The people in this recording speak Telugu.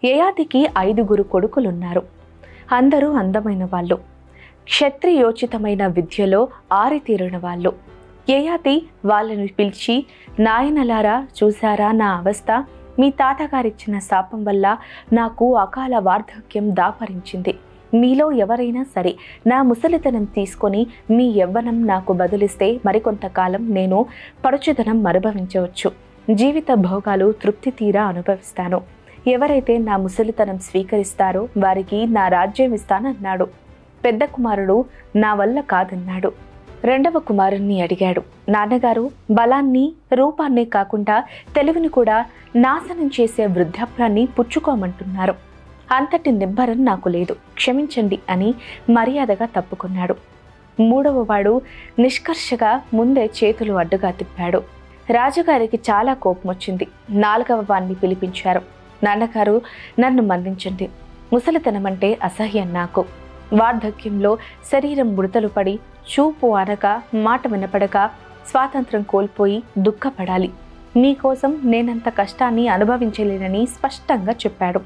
యయాతికి 5 కొడుకులున్నారు. అందరూ అందమైన వాళ్ళు, క్షత్రియోచితమైన విద్యలో ఆరితేరిన వాళ్ళు. యయాతి వాళ్ళని పిలిచి, నాయనలారా, చూశారా నా అవస్థ? మీ తాతగారిచ్చిన శాపం వల్ల నాకు అకాల వార్ధక్యం దాపరించింది. మీలో ఎవరైనా సరే నా ముసలితనం తీసుకొని మీ యవ్వనం నాకు బదులిస్తే మరికొంతకాలం నేను పడుచుదనం అనుభవించవచ్చు. జీవిత భోగాలు తృప్తి తీరా అనుభవిస్తాను. ఎవరైతే నా ముసలితనం స్వీకరిస్తారో వారికి నా రాజ్యం ఇస్తానన్నాడు. పెద్ద కుమారుడు నా వల్ల కాదన్నాడు. రెండవ కుమారుణ్ణి అడిగాడు, నాన్నగారు, బలాన్ని రూపాన్నే కాకుండా తెలివిని కూడా నాశనం చేసే వృద్ధాప్యాన్ని పుచ్చుకోమంటున్నారు. అంతటి నిబ్బరం నాకు లేదు, క్షమించండి అని మర్యాదగా తప్పుకున్నాడు. మూడవ వాడు నిష్కర్షగా ముందే చేతులు అడ్డుగా తిప్పాడు. రాజుగారికి చాలా కోపం వచ్చింది. నాలుగవ వాణ్ణి పిలిపించారు. నాన్నగారు, నన్ను మన్నించండి. ముసలితనం అంటే అసహ్యం నాకు. వార్ధక్యంలో శరీరం ముడతలు పడి, చూపు అనక, మాట వినపడక, స్వాతంత్రం కోల్పోయి దుఃఖపడాలి. మీకోసం నేనంత కష్టాన్ని అనుభవించలేనని స్పష్టంగా చెప్పాడు.